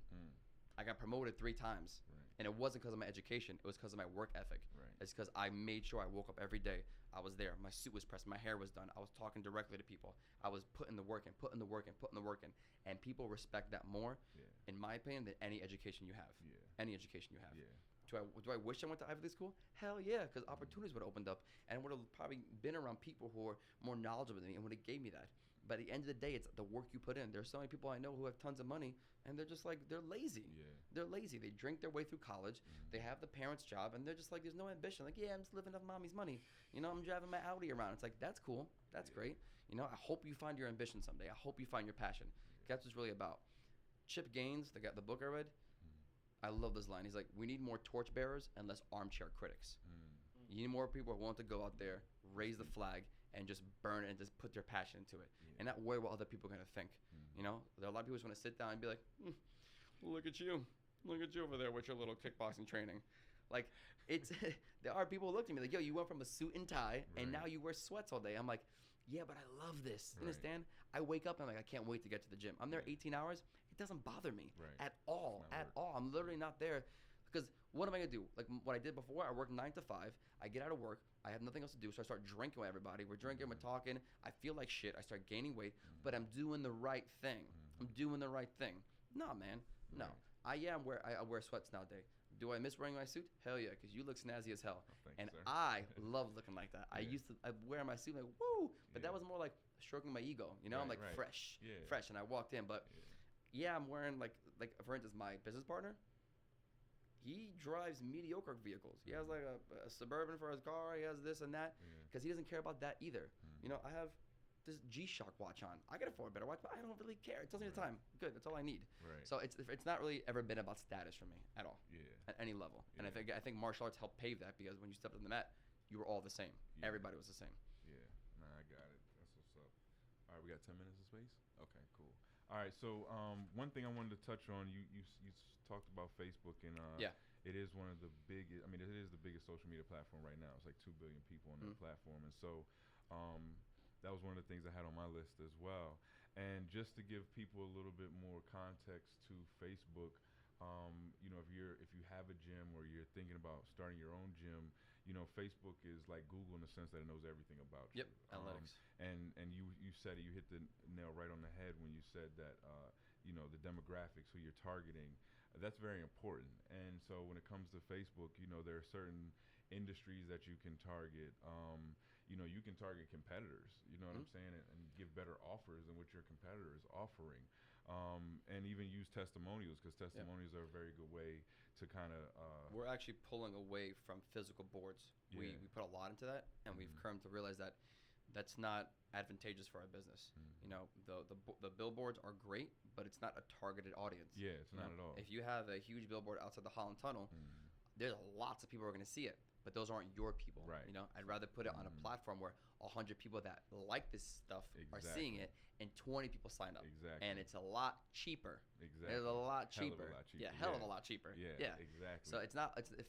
Speaker 2: I got promoted 3 times.
Speaker 1: Right.
Speaker 2: And it wasn't because of my education. It was because of my work ethic.
Speaker 1: Right.
Speaker 2: It's because I made sure I woke up every day. I was there. My suit was pressed. My hair was done. I was talking directly to people. I was putting the work in, putting the work in, putting the work in. And people respect that more,
Speaker 1: Yeah.
Speaker 2: in my opinion, than any education you have.
Speaker 1: Yeah.
Speaker 2: Any education you have.
Speaker 1: Yeah.
Speaker 2: Do I wish I went to Ivy League school? Hell yeah, because opportunities would have opened up and would have probably been around people who are more knowledgeable than me and would have gave me that. But at the end of the day, it's the work you put in. There's so many people I know who have tons of money and they're just like, they're lazy.
Speaker 1: Yeah.
Speaker 2: They're lazy. They drink their way through college. They have the parents' job and they're just like, there's no ambition. Like, yeah, I'm just living off mommy's money. You know, I'm driving my Audi around. It's like, that's cool. That's great. You know, I hope you find your ambition someday. I hope you find your passion. That's what it's really about. Chip Gaines, the book I read, I love this line. He's like, we need more torchbearers and less armchair critics. You need more people who want to go out there, raise the flag, and just burn it and just put their passion into it, and not worry what other people are gonna think. You know, there are a lot of people who just want to sit down and be like, look at you over there with your little kickboxing training. Like, it's there are people who look at me like, yo, you went from a suit and tie and now you wear sweats all day. I'm like, yeah, but I love this. You understand? I wake up and I'm like, I can't wait to get to the gym. I'm there 18 hours. It doesn't bother me at all.
Speaker 1: Not
Speaker 2: At
Speaker 1: work.
Speaker 2: all. I'm literally not there. Because what am I gonna do? Like what I did before, I worked 9 to 5. I get out of work. I have nothing else to do, so I start drinking with everybody. We're drinking, we're talking. I feel like shit. I start gaining weight, but I'm doing the right thing. I'm doing the right thing. No, man. No.
Speaker 1: Right.
Speaker 2: I wear sweats nowadays. Do I miss wearing my suit? Hell yeah, because you look snazzy as hell.
Speaker 1: thanks,
Speaker 2: And
Speaker 1: sir.
Speaker 2: I love looking like that. I wear my suit like, woo! But that was more like stroking my ego. You know, I'm
Speaker 1: Right,
Speaker 2: like
Speaker 1: right.
Speaker 2: fresh.
Speaker 1: Yeah.
Speaker 2: Fresh. And I walked in, but yeah, I'm wearing like for instance, my business partner, he drives mediocre vehicles. He has like a Suburban for his car. He has this and that because he doesn't care about that either. You know, I have this G-Shock watch on. I can afford a better watch, but I don't really care. It tells me the time. Good. That's all I need.
Speaker 1: Right.
Speaker 2: So it's not really ever been about status for me at all.
Speaker 1: Yeah.
Speaker 2: At any level. And
Speaker 1: Yeah.
Speaker 2: I think martial arts helped pave that because when you stepped on the mat, you were all the same.
Speaker 1: Yeah.
Speaker 2: Everybody was the same.
Speaker 1: Yeah, nah, I got it. That's what's up. All right, we got 10 minutes of space. Okay, cool. All right, so one thing I wanted to touch on, you talked about Facebook and
Speaker 2: Yeah.
Speaker 1: it is one of the biggest. I mean, it is the biggest social platform right now. It's like 2 billion people on that platform, and so that was one of the things I had on my list as well. And just to give people a little bit more context to Facebook, if you have a gym or you're thinking about starting your own gym, Facebook is like Google in the sense that it knows everything about
Speaker 2: Yep,
Speaker 1: you.
Speaker 2: analytics.
Speaker 1: And you said it, you hit the nail right on the head when you said that the demographics, who you're targeting, that's very important. And so when it comes to Facebook, there are certain industries that you can target. You can target competitors. You know what I'm saying, and give better offers than what your competitor is offering. And even use testimonials, because testimonials are a very good way to kind of.
Speaker 2: We're actually pulling away from physical boards.
Speaker 1: Yeah.
Speaker 2: We put a lot into that, and we've come to realize that that's not advantageous for our business. The billboards are great, but it's not a targeted audience.
Speaker 1: Yeah, it's not at all.
Speaker 2: If you have a huge billboard outside the Holland Tunnel, there's lots of people who are going to see it, but those aren't your people.
Speaker 1: Right.
Speaker 2: I'd rather put it on a platform where 100 people that like this stuff are seeing it, and 20 people sign up.
Speaker 1: Exactly.
Speaker 2: And it's a lot cheaper.
Speaker 1: Exactly.
Speaker 2: It's a lot cheaper.
Speaker 1: Hell of a lot cheaper.
Speaker 2: Yeah, hell of a lot cheaper.
Speaker 1: Yeah, exactly.
Speaker 2: So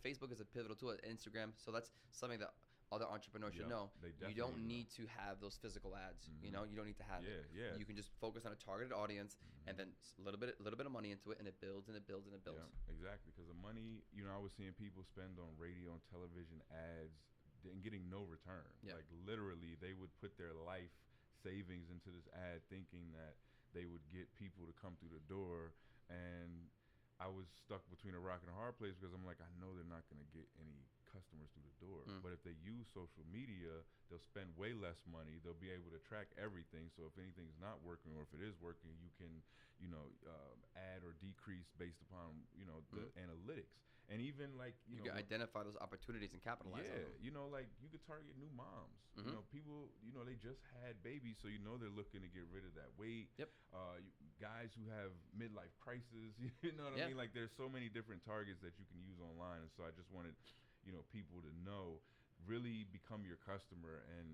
Speaker 2: Facebook is a pivotal tool, Instagram. So that's something that other entrepreneurs should know. You don't need to have those physical ads. You don't need to have it.
Speaker 1: Yeah.
Speaker 2: You can just focus on a targeted audience, and then a little bit of money into it, and it builds and it builds and it builds.
Speaker 1: Yeah, exactly. Because the money, I was seeing people spend on radio and television ads and getting no return.
Speaker 2: Yeah.
Speaker 1: Like literally, they would put their life savings into this ad, thinking that they would get people to come through the door, and I was stuck between a rock and a hard place, because I'm like, I know they're not going to get any customers through the door. But if they use social media, they'll spend way less money. They'll be able to track everything. So if anything's not working, or if it is working, you can, add or decrease based upon, the analytics. And even like,
Speaker 2: you can identify those opportunities and capitalize on them.
Speaker 1: Like you could target new moms. People, they just had babies, so they're looking to get rid of that weight.
Speaker 2: Yep.
Speaker 1: Guys who have midlife crisis, you know what I mean? Like there's so many different targets that you can use online. And so I just wanted people to know, really become your customer and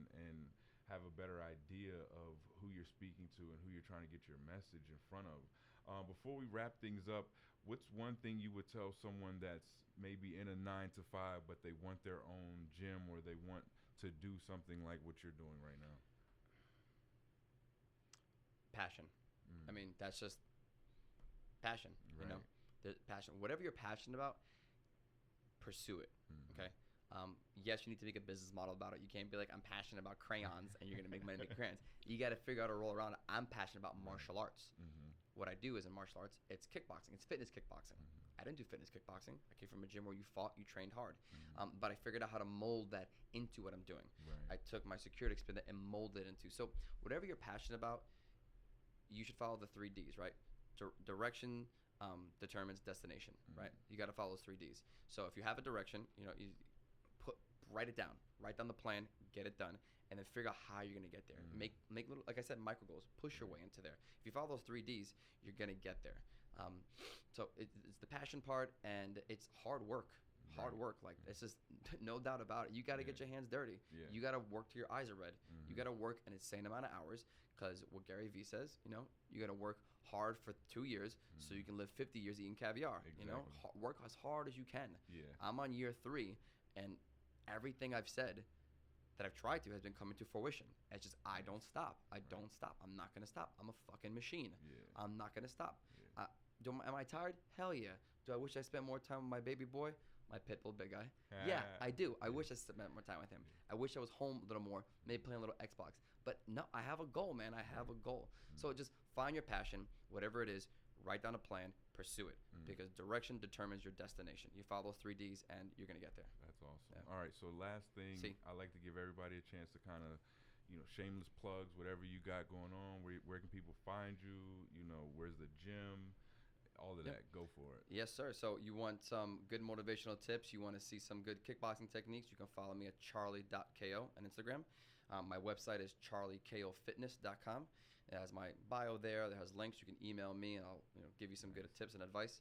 Speaker 1: have a better idea of who you're speaking to and who you're trying to get your message in front of. Before we wrap things up, what's one thing you would tell someone that's maybe in a 9-to-5, but they want their own gym, or they want to do something like what you're doing right now?
Speaker 2: Passion. I mean, that's just passion.
Speaker 1: Right.
Speaker 2: The passion. Whatever you're passionate about, pursue it. Okay. Yes, you need to make a business model about it. You can't be like, I'm passionate about crayons and you're going to make money making crayons. You got to figure out a roll around it. I'm passionate about martial arts. What I do is in martial arts, it's kickboxing. It's fitness kickboxing. I didn't do fitness kickboxing. I came from a gym where you fought, you trained hard. But I figured out how to mold that into what I'm doing.
Speaker 1: Right.
Speaker 2: I took my security experience and molded it into. So whatever you're passionate about, you should follow the 3 Ds, right? Direction determines destination, right? You got to follow those 3 Ds. So if you have a direction, you write it down, write down the plan, get it done, and then figure out how you're gonna get there. Make little, like I said, micro goals. Push your way into there. If you follow those 3 Ds, you're gonna get there. So it's the passion part, and it's hard work. Hard work, like it's just no doubt about it. You got to get your hands dirty. You got to work till your eyes are red. You got to work an insane amount of hours, because what Gary Vee says, you got to work hard for 2 years so you can live 50 years eating caviar.
Speaker 1: Exactly.
Speaker 2: Work as hard as you can.
Speaker 1: Yeah.
Speaker 2: I'm on year 3, and everything I've said that I've tried to has been coming to fruition. It's just I don't stop. I don't stop. I'm not gonna stop. I'm a fucking machine. I'm not gonna stop. Am I tired? Hell yeah. Do I wish I spent more time with my baby boy? My pit bull big guy. Yeah, I do. I wish I spent more time with him. I wish I was home a little more, maybe playing a little Xbox. But no, I have a goal, man. I have a goal. So just find your passion, whatever it is, write down a plan, pursue it, because direction determines your destination. You follow those 3 Ds, and you're going to get there.
Speaker 1: That's awesome. All right, so last thing, I like to give everybody a chance to kind of, shameless plugs, whatever you got going on. Where can people find you? Where's the gym? All of that. Go for it.
Speaker 2: Yes, sir. So you want some good motivational tips, you want to see some good kickboxing techniques, you can follow me at charlie.ko on Instagram. My website is charliekofitness.com. It has my bio there. It has links. You can email me, and I'll give you some good tips and advice.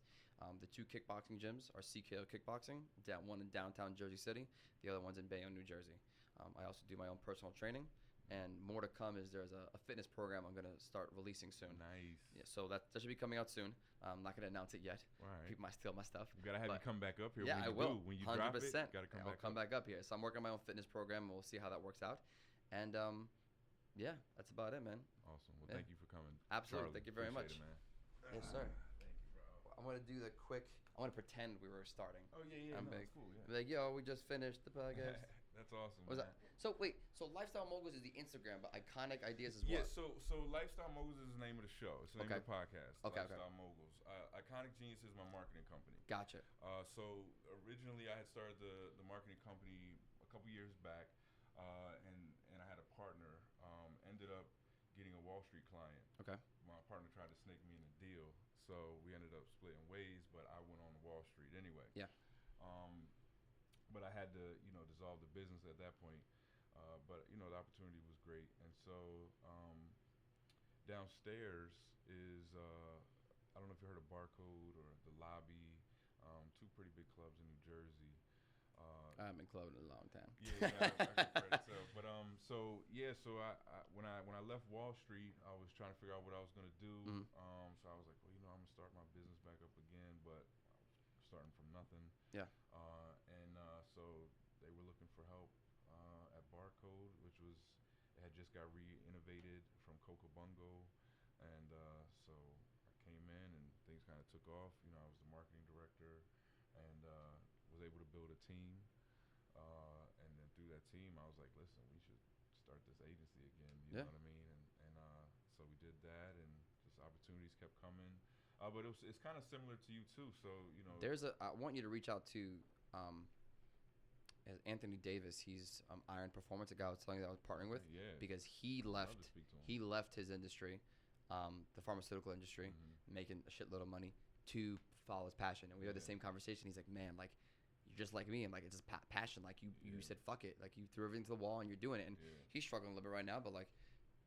Speaker 2: The 2 kickboxing gyms are CKO Kickboxing, one in downtown Jersey City. The other one's in Bayonne, New Jersey. I also do my own personal training. And more to come is there's a fitness program I'm gonna start releasing soon.
Speaker 1: Nice.
Speaker 2: Yeah, so that should be coming out soon. I'm not gonna announce it yet.
Speaker 1: All right.
Speaker 2: People might steal my stuff.
Speaker 1: We gotta have you
Speaker 2: But
Speaker 1: come back up here.
Speaker 2: yeah,
Speaker 1: when
Speaker 2: I
Speaker 1: you
Speaker 2: will.
Speaker 1: Do. When you
Speaker 2: 100%.
Speaker 1: drop it, gotta come
Speaker 2: I'll
Speaker 1: back
Speaker 2: come
Speaker 1: up.
Speaker 2: back up here. So I'm working on my own fitness program, and we'll see how that works out. And yeah, that's about it, man.
Speaker 1: Awesome. Well,
Speaker 2: Yeah.
Speaker 1: thank you for coming.
Speaker 2: Absolutely.
Speaker 1: Charlie,
Speaker 2: Thank you very
Speaker 1: appreciate
Speaker 2: much.
Speaker 1: It, man.
Speaker 2: Yes, sir.
Speaker 1: Thank you, bro.
Speaker 2: I'm gonna do the quick. I want to pretend we were starting.
Speaker 1: Oh yeah,
Speaker 2: I'm
Speaker 1: no,
Speaker 2: big.
Speaker 1: it's cool.
Speaker 2: Be like, yo, we just finished the podcast.
Speaker 1: That's awesome.
Speaker 2: What was
Speaker 1: man.
Speaker 2: that? So wait, so Lifestyle Moguls is the Instagram, but Iconic Ideas is
Speaker 1: Yeah,
Speaker 2: what?
Speaker 1: so Lifestyle Moguls is the name of the show. It's the name of the podcast.
Speaker 2: Okay,
Speaker 1: Lifestyle Moguls. Iconic Genius is my marketing company.
Speaker 2: Gotcha.
Speaker 1: So originally I had started the marketing company a couple years back, and I had a partner. Ended up getting a Wall Street client.
Speaker 2: Okay.
Speaker 1: My partner tried to snake me in a deal, so we ended up splitting ways. But I went on to Wall Street anyway.
Speaker 2: Yeah.
Speaker 1: But I had to, dissolve the business at that point. But the opportunity was great, and so downstairs is I don't know if you heard of Barcode or the Lobby, two pretty big clubs in New Jersey.
Speaker 2: I haven't been clubbing in a long time.
Speaker 1: Yeah, I can credit so. But so I when I left Wall Street, I was trying to figure out what I was gonna do.
Speaker 2: Mhm.
Speaker 1: So I was like, well, I'm gonna start my business back up again, but I was starting from nothing.
Speaker 2: Yeah.
Speaker 1: So they were looking for help at Barcode, which it had just got re-innovated from Coca Bungo, and so I came in and things kind of took off. I was the marketing director, and was able to build a team. And then through that team, I was like, listen, we should start this agency again. You know what I mean? And so we did that, and just opportunities kept coming. But it's kind of similar to you too. So
Speaker 2: I want you to reach out to Anthony Davis. He's Iron Performance, a guy I was telling you that I was partnering with.
Speaker 1: Yeah.
Speaker 2: Because he left his industry, the pharmaceutical industry, making a shitload of money to follow his passion. And we had the same conversation. He's like, man, like, you're just like me. I'm like, it's just passion. Like you said, fuck it. Like you threw everything to the wall and you're doing it. And he's struggling a little bit right now, but like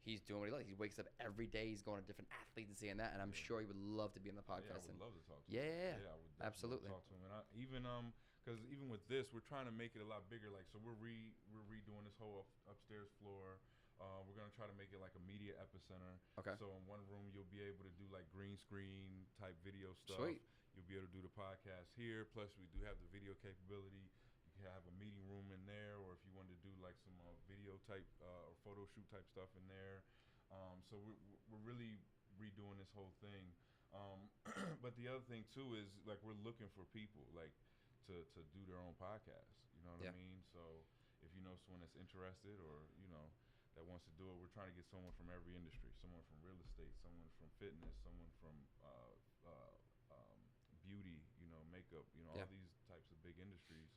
Speaker 2: he's doing what he likes. He wakes up every day. He's going to different athletes and seeing that. And I'm sure he would love to be on the podcast.
Speaker 1: I would love to talk to
Speaker 2: him. Yeah,
Speaker 1: I would
Speaker 2: absolutely.
Speaker 1: Talk to him. And because even with this, we're trying to make it a lot bigger. Like, so we're redoing this whole upstairs floor. We're gonna try to make it like a media epicenter.
Speaker 2: Okay.
Speaker 1: So in one room, you'll be able to do like green screen type video stuff.
Speaker 2: Sweet.
Speaker 1: You'll be able to do the podcast here. Plus, we do have the video capability. You can have a meeting room in there, or if you wanted to do like some video type or photo shoot type stuff in there. So we're really redoing this whole thing. But the other thing too is like we're looking for people like to do their own podcast. You know what I mean? So if you know someone that's interested or that wants to do it, we're trying to get someone from every industry. Someone from real estate, someone from fitness, someone from beauty, makeup, all these types of big industries.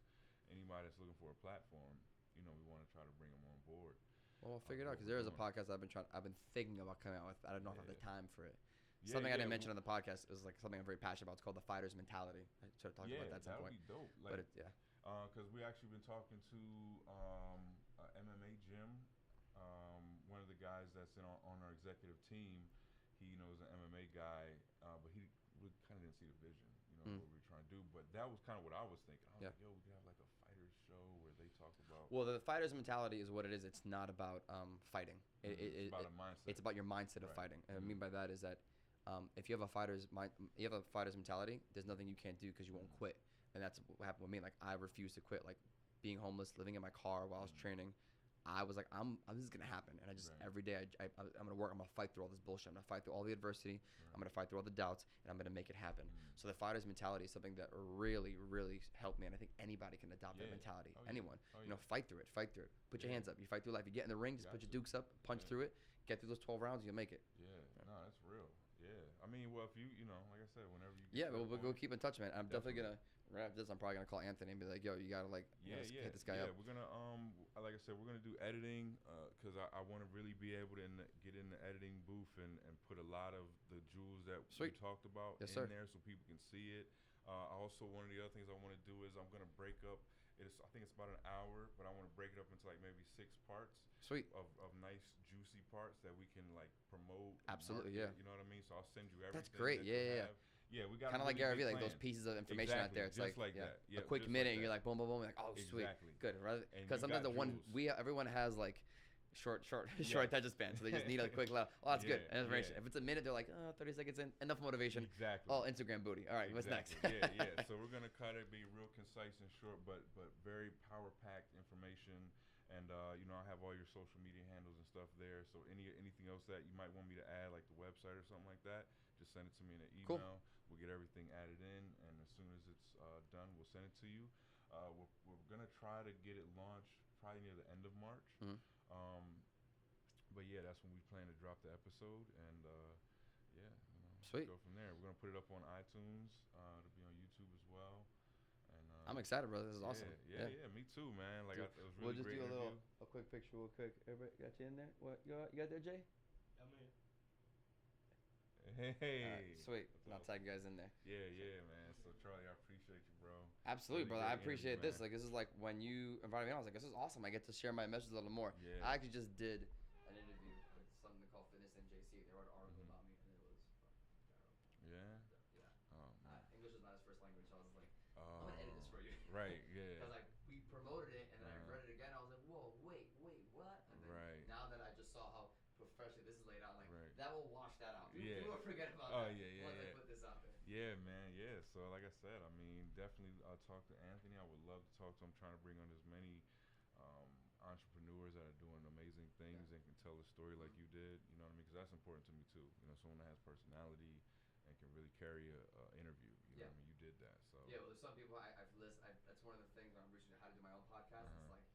Speaker 1: Anybody that's looking for a platform, we want to try to bring them on board.
Speaker 2: Well, we'll figure it out because there is a podcast I've been thinking about coming out with. I don't know if I have the time for it. Something I didn't mention on the podcast is like something I'm very passionate about. It's called the Fighter's Mentality. I should have talked about that at some point.
Speaker 1: Yeah, that would be dope. Like,
Speaker 2: but
Speaker 1: because we actually been talking to MMA gym. One of the guys that's on our executive team, he is an MMA guy, but we kind of didn't see the vision, what we were trying to do. But that was kind of what I was thinking. I was like, yo, we could have like a fighters show where they talk about.
Speaker 2: Well, the Fighter's Mentality is what it is. It's not about fighting.
Speaker 1: It's about a mindset.
Speaker 2: It's about your mindset of fighting. And I mean by that is that if you have a fighter's mentality, there's nothing you can't do because you won't quit. And that's what happened with me. Like I refused to quit. Like being homeless, living in my car while I was training. I was like, this is gonna happen, and I just every day I'm gonna work. I'm gonna fight through all this bullshit. I'm gonna fight through all the adversity. I'm gonna fight through all the doubts, and I'm gonna make it happen. So the fighter's mentality is something that really, really helped me, and I think anybody can adopt that mentality. Anyone, fight through it. Put your hands up. You fight through life. You get in the ring, just put your dukes up, punch through it, get through those 12 rounds, you'll make it.
Speaker 1: Yeah, no, that's real. Yeah, I mean, well, if you like I said, whenever you.
Speaker 2: Yeah, we'll keep in touch, man. I'm definitely gonna wrap this. I'm probably gonna call Anthony and be like, yo, you gotta hit this guy up.
Speaker 1: Yeah, we're gonna like I said, we're gonna do editing because I want to really be able to get in the editing booth and put a lot of the jewels that we talked about in there so people can see it. Also, one of the other things I want to do is I'm gonna break up. I think it's about an hour, but I want to break it up into like maybe 6 parts.
Speaker 2: Sweet.
Speaker 1: Of nice juicy parts that we can like promote.
Speaker 2: Absolutely,
Speaker 1: market, you know what I mean? So I'll send you everything.
Speaker 2: That's great. Yeah.
Speaker 1: Yeah, we got
Speaker 2: kind of like Gary Vee, like those pieces of information out there. It's
Speaker 1: just
Speaker 2: like
Speaker 1: that.
Speaker 2: A quick minute, and you're like, boom, boom, boom, like, oh, sweet, good. Because sometimes everyone has like short attention span. So they just need a quick laugh. Oh, that's good information.
Speaker 1: Yeah.
Speaker 2: If it's a minute, they're like, 30 seconds in, enough motivation.
Speaker 1: Exactly.
Speaker 2: Oh, Instagram booty. All right, what's next?
Speaker 1: Yeah. So we're gonna cut it, be real concise and short, but very power packed information. And I have all your social media handles and stuff there. So anything else that you might want me to add, like the website or something like that, just send it to me in an email.
Speaker 2: Cool.
Speaker 1: We'll get everything added in, and as soon as it's done, we'll send it to you. We're gonna try to get it launched probably near the end of March.
Speaker 2: Mhm.
Speaker 1: But yeah, that's when we plan to drop the episode, and yeah,
Speaker 2: Sweet.
Speaker 1: go from there. We're gonna put it up on iTunes. It'll be on YouTube as well. And
Speaker 2: I'm excited, brother. This is awesome.
Speaker 1: Yeah. Me too, man. Like,
Speaker 2: Dude,
Speaker 1: it was
Speaker 2: we'll
Speaker 1: really
Speaker 2: just
Speaker 1: great
Speaker 2: do
Speaker 1: interview.
Speaker 2: a quick picture, real quick. Everybody got you in there? What you got there, Jay?
Speaker 3: I'm in.
Speaker 1: Hey.
Speaker 2: All right, sweet. And I'll tag you guys in there.
Speaker 1: Yeah, man. So Charlie, I appreciate you, bro.
Speaker 2: Absolutely,
Speaker 1: Really
Speaker 2: brother. I
Speaker 1: great
Speaker 2: appreciate
Speaker 1: interview,
Speaker 2: this.
Speaker 1: man.
Speaker 2: Like, this is like when you invited me on. I was like, this is awesome. I get to share my message a little more.
Speaker 1: Yeah.
Speaker 2: I actually just did an interview with something called Fitness and JC. They wrote an article
Speaker 1: Mhm.
Speaker 2: about me, and it was terrible.
Speaker 1: Yeah.
Speaker 2: Yeah.
Speaker 1: Oh man.
Speaker 2: English is not his first language, so I was like,
Speaker 1: Oh.
Speaker 2: I'm gonna edit this for you.
Speaker 1: Right. Yeah.
Speaker 2: Because like we promoted it, and then I
Speaker 1: Uh-huh.
Speaker 2: read it again. I was like, whoa, wait, what? And then
Speaker 1: Right.
Speaker 2: now that I just saw how professionally this is laid out, like
Speaker 1: Right.
Speaker 2: that will wash that out.
Speaker 1: Yeah.
Speaker 2: People will forget about
Speaker 1: Oh,
Speaker 2: that
Speaker 1: yeah,
Speaker 2: once I
Speaker 1: yeah.
Speaker 2: put this out there.
Speaker 1: Yeah, man. Yeah. So, like I said, I mean, definitely talk to Anthony. I would love to talk to him. Trying to bring on as many entrepreneurs that are doing amazing things and can tell a story like you did. You know what I mean? Because that's important to me too. Someone that has personality and can really carry a interview. You know what I mean? You did that. So
Speaker 2: Yeah, well, there's some people I've listened. That's one of the things when I'm reaching how to do my own podcast. It's
Speaker 1: Uh-huh.
Speaker 2: like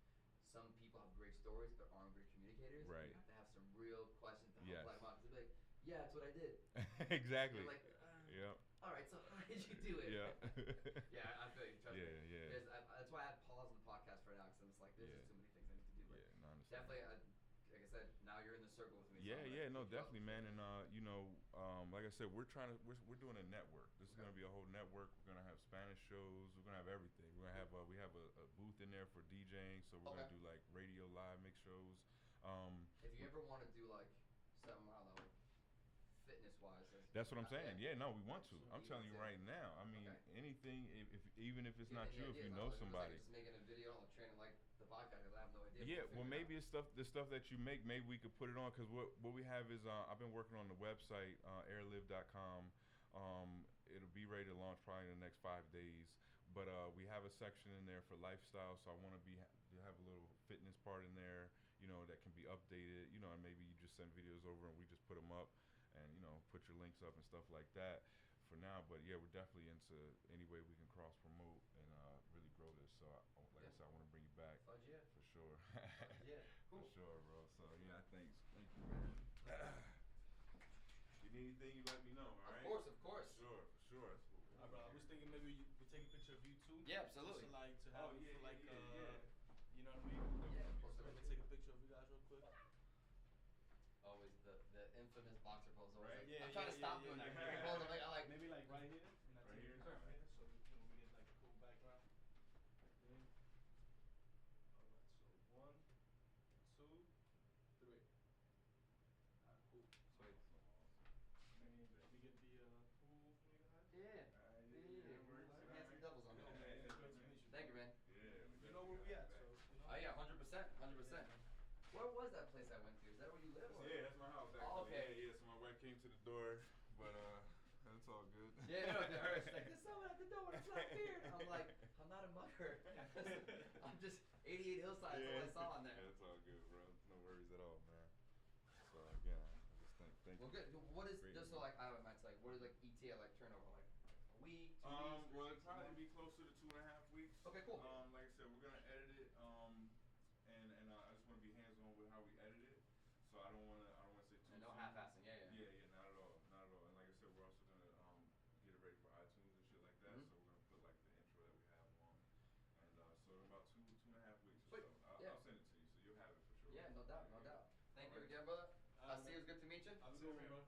Speaker 2: some people have great stories but aren't great communicators.
Speaker 1: Right.
Speaker 2: You have to have some real questions to help
Speaker 1: Yes.
Speaker 2: let them out. 'Cause they'll be like, yeah, that's what I did.
Speaker 1: exactly.
Speaker 2: You're like,
Speaker 1: Yep.
Speaker 2: all right, so how did you do it?
Speaker 1: Yeah.
Speaker 2: Yeah, I feel you. Trust me.
Speaker 1: Yeah.
Speaker 2: That's why I paused the podcast for now, because I'm just like, there's
Speaker 1: Yeah.
Speaker 2: just too many things I need to do. But
Speaker 1: Yeah. No, I understand.
Speaker 2: definitely, like I said, now you're in the circle with me. So
Speaker 1: Yeah,
Speaker 2: I'm gonna
Speaker 1: no,
Speaker 2: keep you up.
Speaker 1: definitely, man. And like I said, we're doing a network. This is gonna be a whole network. We're gonna have Spanish shows. We're gonna have everything. We're gonna have we have a booth in there for DJing. So we're gonna do like radio live mix shows.
Speaker 2: If you ever want to do like something like fitness wise,
Speaker 1: That's what I'm saying. Yeah, no, we want to. I'm
Speaker 2: He
Speaker 1: telling you
Speaker 2: wants
Speaker 1: right now. I mean,
Speaker 2: Okay.
Speaker 1: anything. If even if it's not
Speaker 2: any
Speaker 1: you, if
Speaker 2: ideas?
Speaker 1: you
Speaker 2: I
Speaker 1: know
Speaker 2: was
Speaker 1: somebody.
Speaker 2: just making a video on training like the podcast. I have no idea.
Speaker 1: Yeah,
Speaker 2: We'll
Speaker 1: well,
Speaker 2: figure it
Speaker 1: maybe
Speaker 2: out.
Speaker 1: it's the stuff that you make. Maybe we could put it on because what we have is I've been working on the website airlive.com. It'll be ready to launch probably in the next 5 days. But we have a section in there for lifestyle, so I want to have a little fitness part in there. That can be updated. And maybe you just send videos over and we just put them up, and put your links up and stuff like that. For now, but yeah, we're definitely into any way we can cross promote and really grow this. So, like I said, I want to bring you back
Speaker 2: Fudge, yeah.
Speaker 1: for sure.
Speaker 2: Yeah, cool.
Speaker 1: For sure, bro. So yeah, thank you, man. You need anything, you let me know. All right.
Speaker 2: Of course.
Speaker 1: For sure. That's what
Speaker 3: Alright, bro. I was thinking maybe we take a picture of you too.
Speaker 2: Yeah, absolutely.
Speaker 3: Just to have it for you know what I mean?
Speaker 2: Yeah, of course.
Speaker 3: So let me take a picture of you guys real quick.
Speaker 2: Always the infamous boxer pose. Always
Speaker 1: Right.
Speaker 2: like,
Speaker 3: Yeah,
Speaker 2: I'm trying to stop doing that. Pose, I like.
Speaker 3: Maybe like right here. And I
Speaker 1: Right
Speaker 3: take
Speaker 1: here?
Speaker 3: a picture right here, so we get like a cool background. Okay. Alright, so 1, 2, 3. Alright, cool.
Speaker 2: Sweet.
Speaker 3: And we get the pool for you guys.
Speaker 2: Yeah. Handsome doubles on
Speaker 3: Yeah,
Speaker 2: there.
Speaker 3: it's great to meet you.
Speaker 2: Thank you, man.
Speaker 1: Yeah.
Speaker 3: You know where we at, so
Speaker 2: Oh yeah, 100%. Where was that place I went to? Is that where you live? Or?
Speaker 1: Yeah, that's my house. Actually.
Speaker 2: Oh, okay.
Speaker 1: Yeah. So my wife came to the door, but that's all good.
Speaker 2: Yeah, no, it's like there's someone at the door with a black beard. I'm like, I'm not a mugger. I'm just 88 Hillside. That's all I saw on there.
Speaker 1: Yeah, it's all good, bro. No worries at all, man. So again, I just thank
Speaker 2: Well,
Speaker 1: you.
Speaker 2: good. What is
Speaker 1: Great
Speaker 2: just so
Speaker 1: meeting.
Speaker 2: like I don't know, it's like what is like ETA like turnover like a week, 2 weeks?
Speaker 1: Well, it'd probably be closer to 2.5 weeks.
Speaker 2: Okay, cool.
Speaker 1: Like I said, we're gonna edit it. And I just want to be hands-on with how we edit it. So I don't want to say too.
Speaker 2: And no
Speaker 1: soon.
Speaker 2: half-assing. Yeah.
Speaker 1: Yeah, not at all. And like I said, we're also gonna get it ready for iTunes and shit like that.
Speaker 2: Mhm.
Speaker 1: So we're gonna put like the intro that we have on, and so in about 2.5 weeks
Speaker 2: Sweet.
Speaker 1: or so,
Speaker 2: Yeah.
Speaker 1: I'll send it to you, so you'll have it for sure.
Speaker 2: Yeah, no doubt. Thank you
Speaker 1: Alright.
Speaker 2: again, brother.
Speaker 3: Alright,
Speaker 2: See you. It was good to meet you.
Speaker 3: I'll see you, bro.